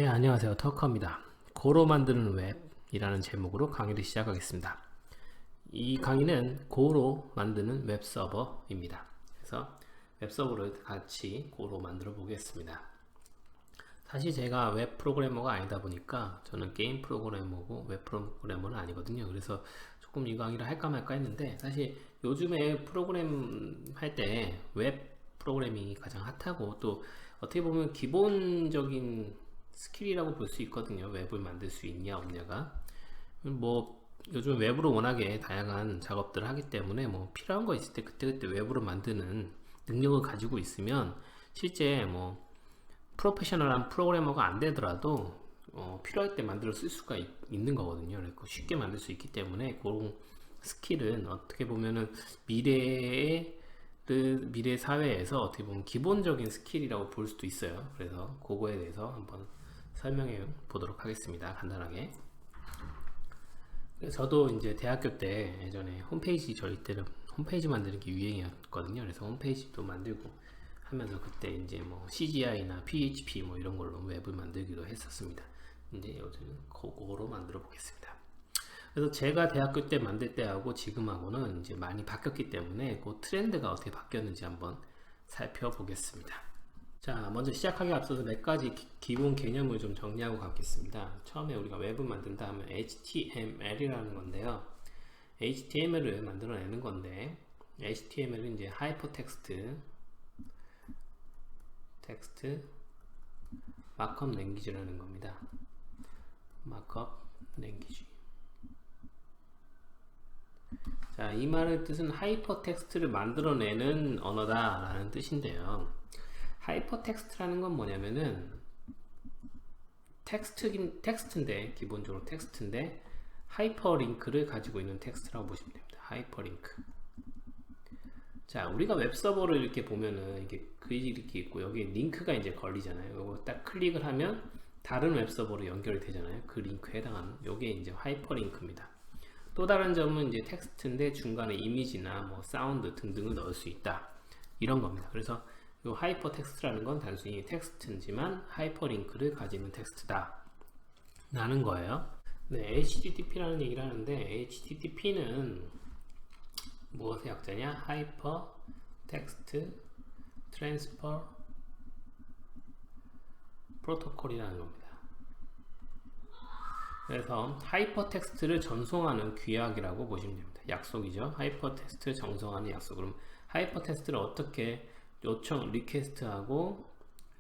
네, 안녕하세요. 터커입니다. 고로 만드는 웹이라는 제목으로 강의를 시작하겠습니다. 이 강의는 고로 만드는 웹 서버입니다. 그래서 웹 서버를 같이 고로 만들어 보겠습니다. 사실 제가 웹 프로그래머가 아니다 보니까 저는 게임 프로그래머고 웹 프로그래머는 아니거든요. 그래서 조금 이 강의를 할까 말까 했는데, 사실 요즘에 프로그램 할 때 웹 프로그래밍이 가장 핫하고, 또 어떻게 보면 기본적인 스킬이라고 볼 수 있거든요. 웹을 만들 수 있냐 없냐가. 뭐 요즘 웹으로 워낙에 다양한 작업들을 하기 때문에 뭐 필요한 거 있을 때 그때그때 웹으로 만드는 능력을 가지고 있으면, 실제 뭐 프로페셔널한 프로그래머가 안 되더라도 필요할 때 만들어 쓸 수가 있는 거거든요. 그래서 쉽게 만들 수 있기 때문에 그런 스킬은 어떻게 보면은 미래 사회에서 어떻게 보면 기본적인 스킬이라고 볼 수도 있어요. 그래서 그거에 대해서 한번 설명해 보도록 하겠습니다. 간단하게. 저도 이제 대학교 때 예전에 홈페이지, 저희 때는 홈페이지 만드는 게 유행이었거든요. 그래서 홈페이지도 만들고 하면서 그때 이제 뭐 CGI나 PHP 뭐 이런 걸로 웹을 만들기도 했었습니다. 이제 요즘 그거로 만들어 보겠습니다. 그래서 제가 대학교 때 만들 때하고 지금하고는 이제 많이 바뀌었기 때문에 그 트렌드가 어떻게 바뀌었는지 한번 살펴보겠습니다. 자, 먼저 시작하기 앞서서 몇 가지 기본 개념을 좀 정리하고 가겠습니다. 처음에 우리가 웹을 만든다 하면 HTML이라는 건데요. HTML을 만들어내는 건데, HTML은 이제 하이퍼텍스트 마크업 랭귀지라는 겁니다. 마크업 랭귀지. 자, 이 말의 뜻은 하이퍼텍스트를 만들어내는 언어다 라는 뜻인데요. 하이퍼텍스트라는 건 뭐냐면은 텍스트인데, 기본적으로 텍스트인데 하이퍼링크를 가지고 있는 텍스트라고 보시면 됩니다. 하이퍼링크. 자, 우리가 웹서버를 이렇게 보면은 이게 글이 이렇게 있고 여기 링크가 이제 걸리잖아요. 이거 딱 클릭을 하면 다른 웹서버로 연결이 되잖아요. 그 링크에 해당하는 요게 이제 하이퍼링크입니다. 또 다른 점은 이제 텍스트인데 중간에 이미지나 뭐 사운드 등등을 넣을 수 있다, 이런 겁니다. 그래서 이 하이퍼텍스트라는 건 단순히 텍스트지만 하이퍼링크를 가지는 텍스트다 라는 거예요. 네, HTTP라는 얘기를 하는데, HTTP는 무엇의 약자냐? 하이퍼 텍스트 트랜스퍼 프로토콜이라는 겁니다. 그래서 하이퍼텍스트를 전송하는 규약이라고 보시면 됩니다. 약속이죠. 하이퍼텍스트를 전송하는 약속. 그럼 하이퍼텍스트를 어떻게 리퀘스트하고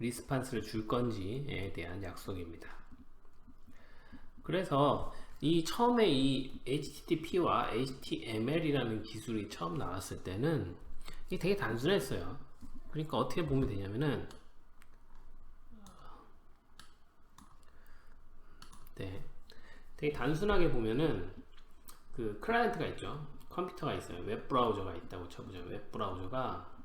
리스판스를 줄 건지에 대한 약속입니다. 그래서 처음에 이 HTTP와 HTML이라는 기술이 처음 나왔을 때는 이게 되게 단순했어요. 그러니까 어떻게 보면 되냐면은, 네, 되게 단순하게 보면은 그 클라이언트가 있죠. 컴퓨터가 있어요. 웹 브라우저가 있다고 쳐보죠. 웹 브라우저가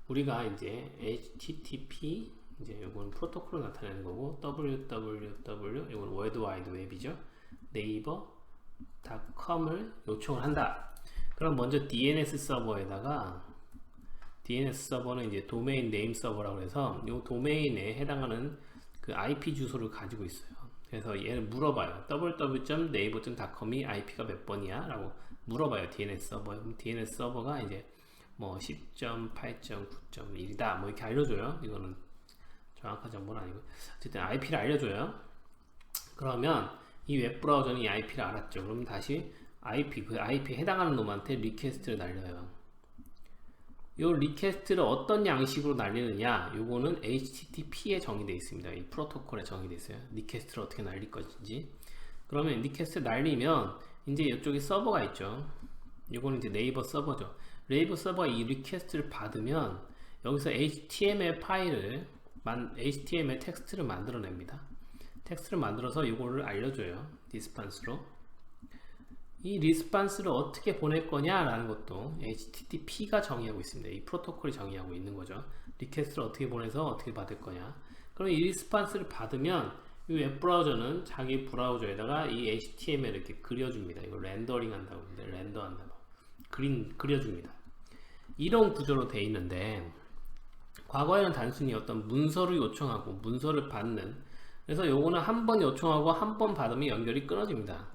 우리가 이제 HTTP, 이제 이건 프로토콜로 나타내는 거고, www, 이건 월드와이드 웹이죠. 네이버닷컴을 요청을 한다. 그럼 먼저 DNS 서버에다가, DNS 서버는 이제 도메인 네임 서버라고 해서 이 도메인에 해당하는 그 IP 주소를 가지고 있어요. 그래서 얘를 물어봐요. www.naver.com이 IP가 몇 번이야? 라고 물어봐요. DNS 서버. DNS 서버가 이제 뭐 10.8.9.1이다 뭐 이렇게 알려줘요. 이거는 정확한 정보는 아니고 어쨌든 IP를 알려줘요. 그러면 이 웹브라우저는 이 IP를 알았죠. 그럼 다시 그 IP에 해당하는 놈한테 리퀘스트를 날려요. 이 리퀘스트를 어떤 양식으로 날리느냐, 요거는 HTTP에 정의되어 있습니다. 이 프로토콜에 정의되어 있어요. 리퀘스트를 어떻게 날릴 것인지. 그러면 리퀘스트 날리면 이제 이쪽에 서버가 있죠. 요거는 이제 네이버 서버죠. 네이버 서버가 이 리퀘스트를 받으면 여기서 HTML 텍스트를 만들어냅니다. 텍스트를 만들어서 이거를 알려줘요. 리스판스로. 이 리스판스를 어떻게 보낼 거냐 라는 것도 HTTP가 정의하고 있습니다. 이 프로토콜이 정의하고 있는 거죠. 리퀘스트를 어떻게 보내서 어떻게 받을 거냐. 그럼 이 리스판스를 받으면 이 웹브라우저는 자기 브라우저에다가 이 HTML을 이렇게 그려줍니다. 이거 렌더링 한다고 하는데, 렌더한다고. 그려줍니다. 이런 구조로 되어 있는데, 과거에는 단순히 어떤 문서를 요청하고 문서를 받는, 그래서 요거는 한 번 요청하고 한 번 받으면 연결이 끊어집니다.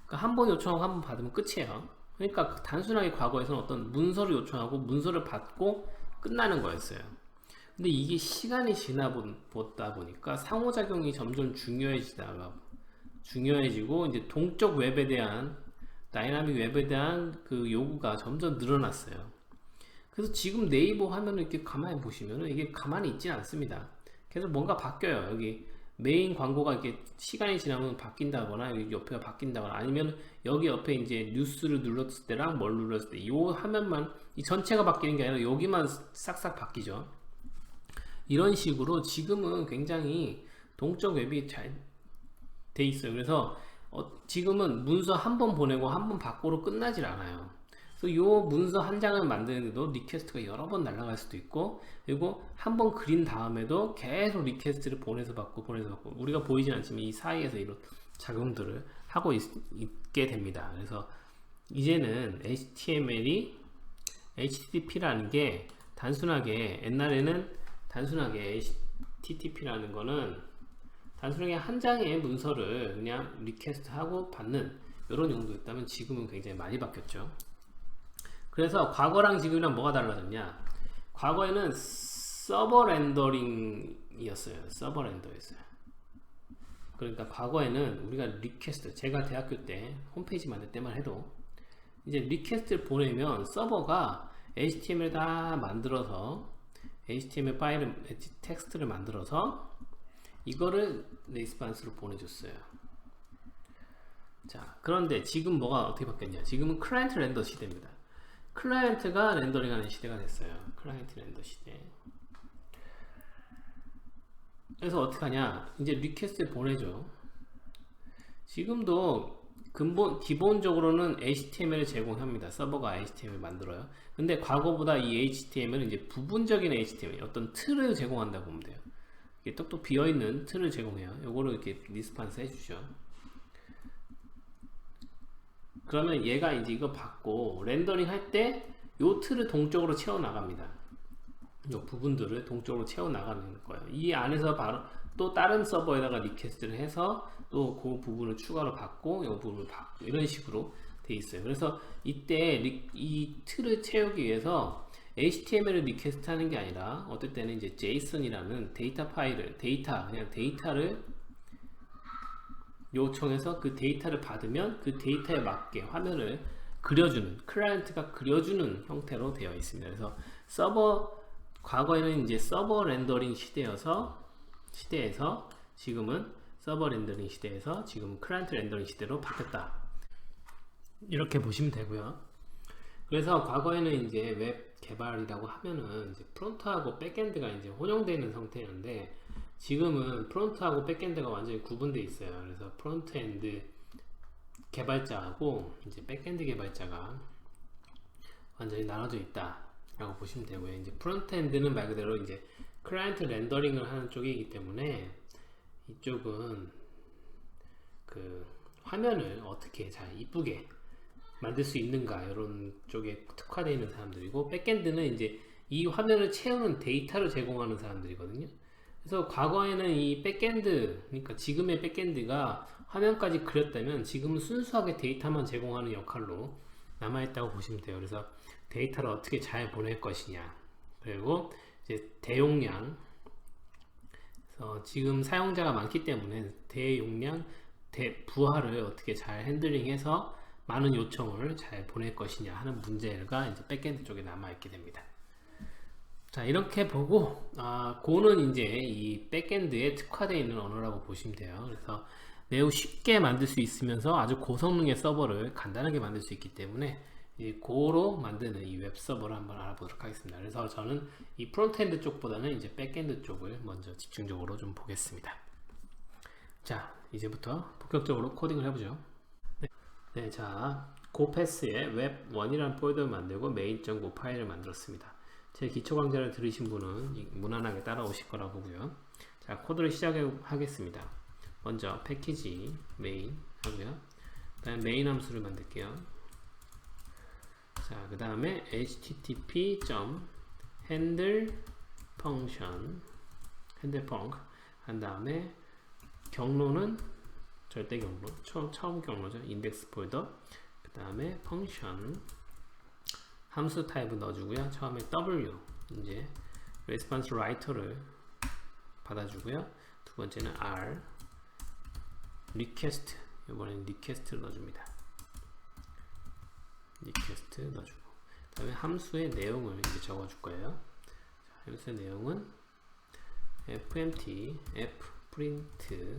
그러니까 한 번 요청하고 한 번 받으면 끝이에요. 그러니까 단순하게 과거에서는 어떤 문서를 요청하고 문서를 받고 끝나는 거였어요. 근데 이게 시간이 보다 보니까 상호작용이 점점 중요해지고 이제 동적 웹에 대한, 다이나믹 웹에 대한 그 요구가 점점 늘어났어요. 그래서 지금 네이버 화면을 이렇게 가만히 보시면은 이게 가만히 있지 않습니다. 계속 뭔가 바뀌어요. 여기 메인 광고가 이렇게 시간이 지나면 바뀐다거나 여기 옆에가 바뀐다거나, 아니면 여기 옆에 이제 뉴스를 눌렀을 때랑 뭘 눌렀을 때 이 화면만, 이 전체가 바뀌는 게 아니라 여기만 싹싹 바뀌죠. 이런 식으로 지금은 굉장히 동적 웹이 잘 돼 있어요. 그래서 지금은 문서 한 번 보내고 한 번 받고로 끝나질 않아요. 그래서 이 문서 한 장을 만드는데도 리퀘스트가 여러 번 날아갈 수도 있고, 그리고 한 번 그린 다음에도 계속 리퀘스트를 보내서 받고 우리가 보이진 않지만 이 사이에서 이런 작용들을 하고 있게 됩니다. 그래서 이제는 HTTP라는 게 단순하게, 옛날에는 단순하게 HTTP라는 거는 단순하게 한 장의 문서를 그냥 리퀘스트 하고 받는 이런 용도였다면 지금은 굉장히 많이 바뀌었죠. 그래서 과거랑 지금이랑 뭐가 달라졌냐? 과거에는 서버 렌더링이었어요. 서버 렌더였어요. 그러니까 과거에는 우리가 리퀘스트, 제가 대학교 때 홈페이지 만들 때만 해도 이제 리퀘스트를 보내면 서버가 HTML 다 만들어서 HTML 파일을, 텍스트를 만들어서 이거를 레스판스로 보내줬어요. 자, 그런데 지금 뭐가 어떻게 바뀌었냐? 지금은 클라이언트 렌더 시대입니다. 클라이언트가 렌더링하는 시대가 됐어요. 클라이언트 렌더 시대. 그래서 어떻게 하냐? 이제 리퀘스트를 보내죠. 지금도 기본적으로는 HTML을 제공합니다. 서버가 HTML 만들어요. 근데 과거보다 이 HTML은 이제 부분적인 HTML, 어떤 틀을 제공한다고 보면 돼요. 이렇게 똑똑 비어있는 틀을 제공해요. 요거를 이렇게 리스판스 해주죠. 그러면 얘가 이제 이거 받고 렌더링 할 때 요 틀을 동적으로 채워 나갑니다. 요 부분들을 동적으로 채워 나가는 거예요. 이 안에서 바로 또 다른 서버에다가 리퀘스트를 해서 또 그 부분을 추가로 받고 요 부분을 받고 이런 식으로 돼 있어요. 그래서 이때 이 틀을 채우기 위해서 HTML을 리퀘스트 하는 게 아니라 어떨 때는 이제 JSON이라는 데이터 파일을, 그냥 데이터를 요청해서 그 데이터를 받으면 그 데이터에 맞게 화면을 그려주는, 클라이언트가 그려주는 형태로 되어 있습니다. 그래서 과거에는 이제 서버 렌더링 시대에서 지금은 서버 렌더링 시대에서 지금은 클라이언트 렌더링 시대로 바뀌었다. 이렇게 보시면 되고요. 그래서 과거에는 이제 웹 개발이라고 하면은 이제 프론트하고 백엔드가 이제 혼용되어 있는 상태였는데, 지금은 프론트하고 백엔드가 완전히 구분되어 있어요. 그래서 프론트엔드 개발자하고 이제 백엔드 개발자가 완전히 나눠져 있다 라고 보시면 되고요. 이제 프론트엔드는 말 그대로 이제 클라이언트 렌더링을 하는 쪽이기 때문에 이쪽은 그 화면을 어떻게 잘 이쁘게 만들 수 있는가, 이런 쪽에 특화되어 있는 사람들이고, 백엔드는 이제 이 화면을 채우는 데이터를 제공하는 사람들이거든요. 그래서 과거에는 이 백엔드, 그러니까 지금의 백엔드가 화면까지 그렸다면 지금은 순수하게 데이터만 제공하는 역할로 남아있다고 보시면 돼요. 그래서 데이터를 어떻게 잘 보낼 것이냐, 그리고 이제 대용량, 그래서 지금 사용자가 많기 때문에 대용량, 부하를 어떻게 잘 핸들링해서 많은 요청을 잘 보낼 것이냐 하는 문제가 이제 백엔드 쪽에 남아있게 됩니다. 자, 이렇게 보고 고는 이제 이 백엔드에 특화되어 있는 언어라고 보시면 돼요. 그래서 매우 쉽게 만들 수 있으면서 아주 고성능의 서버를 간단하게 만들 수 있기 때문에 이 고로 만드는 이 웹 서버를 한번 알아보도록 하겠습니다. 그래서 저는 이 프론트엔드 쪽보다는 이제 백엔드 쪽을 먼저 집중적으로 좀 보겠습니다. 자, 이제부터 본격적으로 코딩을 해보죠. 네, 자, 고패스에 웹1이라는 폴더를 만들고 main.go 파일을 만들었습니다. 제 기초 강좌를 들으신 분은 무난하게 따라오실 거라고 보고요. 자, 코드를 시작하겠습니다. 먼저 패키지 main 하고요. 그다음에 main 함수를 만들게요. 자, 그 다음에 http handle 펑션 핸들 펑크 한 다음에 경로는 절대 경로 처음 경로죠. 인덱스 폴더. 그 다음에 펑션 함수 타입을 넣어주고요. 처음에 W 이제 레스폰스 라이터를 받아주고요. 두 번째는 R 리퀘스트 이번에는 리퀘스트를 넣어줍니다. 리퀘스트 넣어주고 그 다음에 함수의 내용을 이제 적어줄 거예요. 자, 함수의 내용은 fmt fprint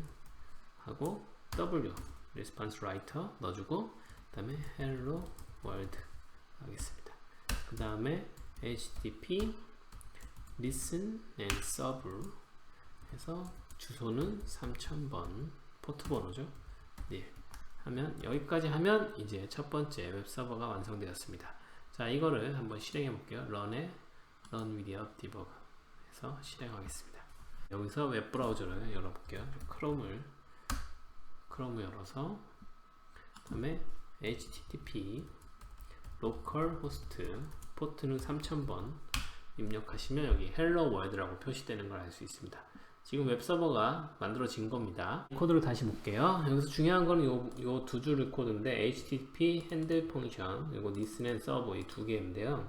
하고 W response writer 넣어주고 그 다음에 hello world 하겠습니다. 그 다음에 http listen and serve 해서 주소는 3000번 포트 번호죠. 네. 하면 여기까지 하면 이제 첫 번째 웹 서버가 완성되었습니다. 자, 이거를 한번 실행해 볼게요. run with your debug 해서 실행하겠습니다. 여기서 웹 브라우저를 열어볼게요. 크롬을 열어서 그다음에 http localhost 포트는 3000번 입력하시면 여기 hello world라고 표시되는 걸 알 수 있습니다. 지금 웹서버가 만들어진 겁니다. 코드를 다시 볼게요. 여기서 중요한 건 요 두 줄의 코드인데 http handle 펑션 그리고 listen and serve 이 두 개인데요.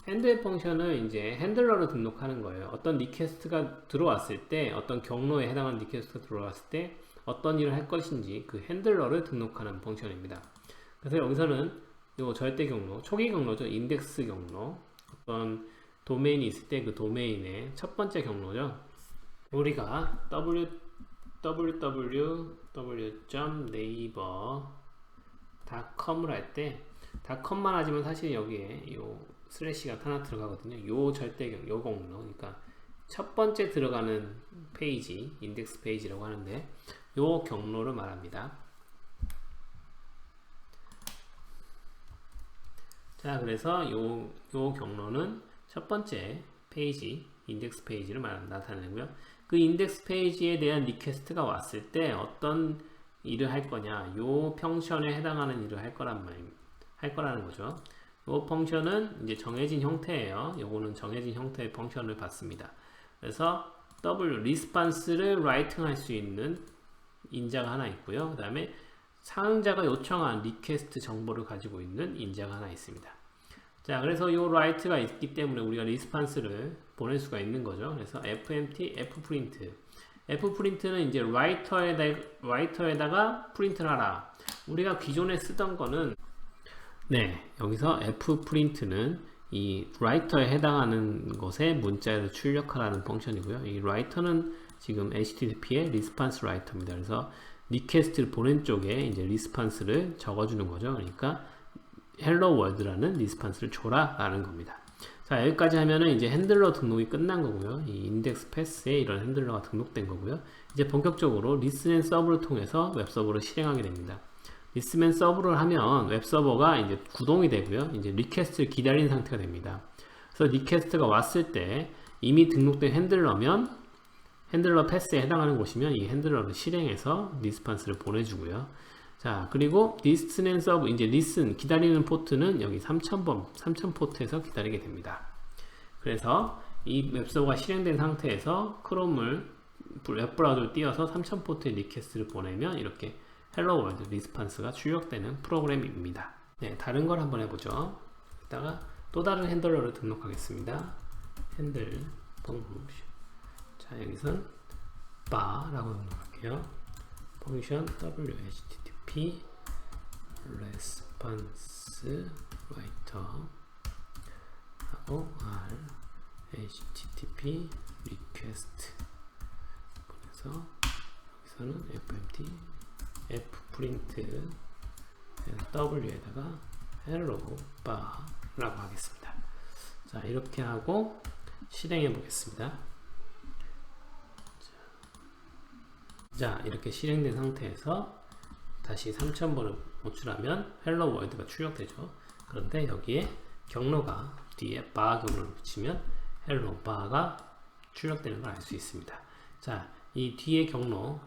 핸들 펑션은 이제 핸들러를 등록하는 거예요. 어떤 리퀘스트가 들어왔을 때 어떤 경로에 해당하는 리퀘스트가 들어왔을 때 어떤 일을 할 것인지 그 핸들러를 등록하는 펑션입니다. 그래서 여기서는 요 절대 경로, 초기 경로죠. 인덱스 경로, 어떤 도메인이 있을 때 그 도메인의 첫 번째 경로죠. 우리가 www.naver.com을 할 때 닷컴만 하지만 사실 여기에 요 슬래시가 하나 들어가거든요. 요 절대 경로, 요 경로, 그러니까 첫 번째 들어가는 페이지, 인덱스 페이지라고 하는데 요 경로를 말합니다. 자, 그래서 요 경로는 첫 번째 페이지, 인덱스 페이지를 나타내고요. 그 인덱스 페이지에 대한 리퀘스트가 왔을 때 어떤 일을 할 거냐, 요 펑션에 해당하는 일을 할 거라는 거죠. 요 펑션은 이제 정해진 형태예요. 요거는 정해진 형태의 펑션을 받습니다. 그래서 W 리스판스를 라이팅 할 수 있는 인자가 하나 있고요. 그 다음에 사용자가 요청한 리퀘스트 정보를 가지고 있는 인자가 하나 있습니다. 자, 그래서 요 write가 있기 때문에 우리가 리스판스를 보낼 수가 있는 거죠. 그래서 fmt fprint fprint는 이제 writer에다가 프린트를 하라. 우리가 기존에 쓰던 거는 여기서 fprint는 이 writer에 해당하는 것에 문자에서 출력하라는 펑션이고요. 이 writer는 지금 http의 response writer입니다. 그래서 리퀘스트를 보낸 쪽에 이제 리스판스를 적어주는 거죠. 그러니까 hello world라는 리스판스를 줘라 라는 겁니다. 자, 여기까지 하면은 이제 핸들러 등록이 끝난 거고요. 이 인덱스 패스에 이런 핸들러가 등록된 거고요. 이제 본격적으로 listen and serve를 통해서 웹서버를 실행하게 됩니다. listen and serve를 하면 웹서버가 이제 구동이 되고요. 이제 리퀘스트를 기다리는 상태가 됩니다. 그래서 리퀘스트가 왔을 때 이미 등록된 핸들러면 핸들러 패스에 해당하는 곳이면 이 핸들러를 실행해서 리스판스를 보내주고요. 자, 그리고 listen and serve, 이제 listen, 기다리는 포트는 여기 3000번, 3000 포트에서 기다리게 됩니다. 그래서 이 웹서버가 실행된 상태에서 크롬을, 웹브라우저를 띄워서 3000 포트의 리퀘스트를 보내면 이렇게 hello world 리스판스가 출력되는 프로그램입니다. 네, 다른 걸 한번 해보죠. 이따가 또 다른 핸들러를 등록하겠습니다. 핸들, 펑션. 자, 여기선 바라고 등록할게요. 펑션 http response writer 하고 r http request 그래서 여기서는 fmt fprint w에다가 hello bar라고 하겠습니다. 자, 이렇게 하고 실행해 보겠습니다. 자, 이렇게 실행된 상태에서 다시 3000번을 호출하면 hello world가 출력되죠. 그런데 여기에 경로가 뒤에 bar 경로를 붙이면 hello bar가 출력되는 걸 알 수 있습니다. 자, 이 뒤에 경로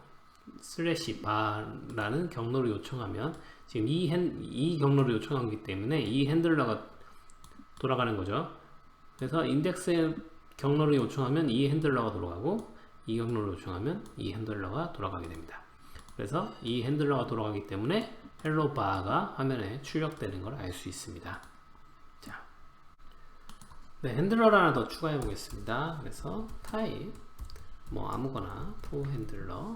슬래시 bar라는 경로를 요청하면 지금 이 경로를 요청하기 때문에 이 핸들러가 돌아가는 거죠. 그래서 인덱스 경로를 요청하면 이 핸들러가 돌아가고 이 경로를 요청하면 이 핸들러가 돌아가게 됩니다. 그래서 이 핸들러가 돌아가기 때문에 헬로 바가 화면에 출력되는 걸 알 수 있습니다. 자, 네, 핸들러를 하나 더 추가해 보겠습니다. 그래서 타입 뭐 아무거나 푸 핸들러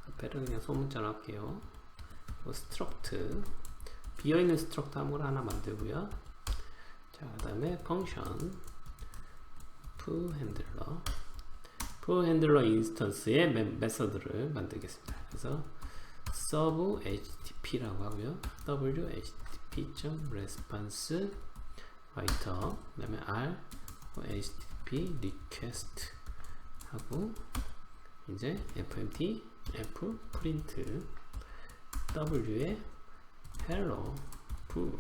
앞에를 그냥 소문자로 할게요. 스트럭트 비어있는 스트럭트 아무거나 하나 만들고요. 자, 그 다음에 펑션 푸 핸들러 인스턴스의 메서드를 만들겠습니다. 그래서 sub http라고 하고요. w http.response writer 그 다음에 r http request 하고 이제 fmt f print w에 hello foo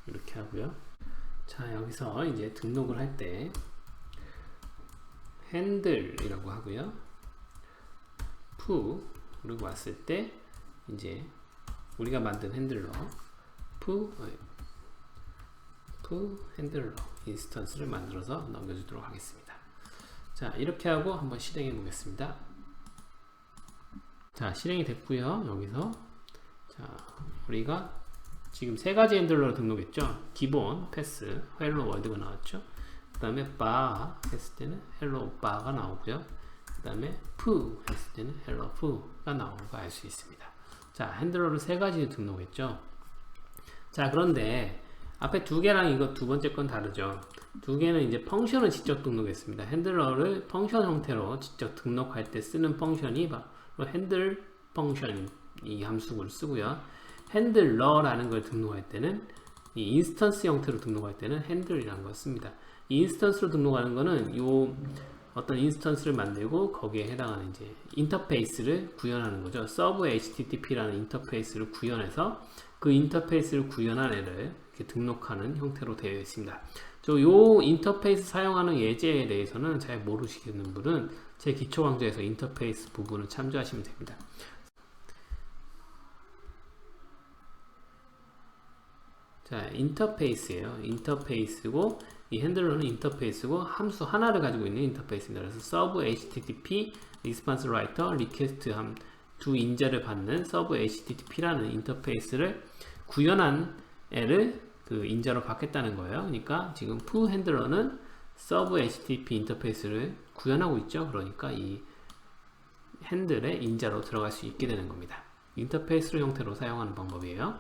이렇게 하고요. 자, 여기서 이제 등록을 할 때 핸들이라고 하고요. 푸 그리고 왔을 때 이제 우리가 만든 핸들러 푸 핸들러 인스턴스를 만들어서 넘겨주도록 하겠습니다. 자, 이렇게 하고 한번 실행해 보겠습니다. 자, 실행이 됐고요. 여기서 자, 우리가 지금 세 가지 핸들러를 등록했죠. 기본 패스 헬로 월드가 나왔죠. 그 다음에 바 했을 때는 헬로 바가 나오고요. 그 다음에 푸 했을 때는 헬로 푸가 나오는 거 알 수 있습니다. 자, 핸들러를 세 가지 등록했죠. 자, 그런데 앞에 두 개랑 이거 두 번째 건 다르죠. 두 개는 이제 펑션을 직접 등록했습니다. 핸들러를 펑션 형태로 직접 등록할 때 쓰는 펑션이 바로 핸들 펑션 이 함수를 쓰고요. 핸들러라는 걸 등록할 때는 이 인스턴스 형태로 등록할 때는 핸들이라는 걸 씁니다. 이 인스턴스로 등록하는 거는 요 어떤 인스턴스를 만들고 거기에 해당하는 이제 인터페이스를 구현하는 거죠. 서브 HTTP라는 인터페이스를 구현해서 그 인터페이스를 구현한 애를 이렇게 등록하는 형태로 되어 있습니다. 요 인터페이스 사용하는 예제에 대해서는 잘 모르시는 분은 제 기초 강좌에서 인터페이스 부분을 참조하시면 됩니다. 자, 인터페이스예요. 인터페이스고 이 핸들러는 인터페이스고 함수 하나를 가지고 있는 인터페이스입니다. 그래서 서브 HTTP response writer request 두 인자를 받는 서브 HTTP라는 인터페이스를 구현한 애를 그 인자로 받겠다는 거예요. 그러니까 지금 푸 핸들러는 서브 HTTP 인터페이스를 구현하고 있죠. 그러니까 이 핸들의 인자로 들어갈 수 있게 되는 겁니다. 인터페이스 형태로 사용하는 방법이에요.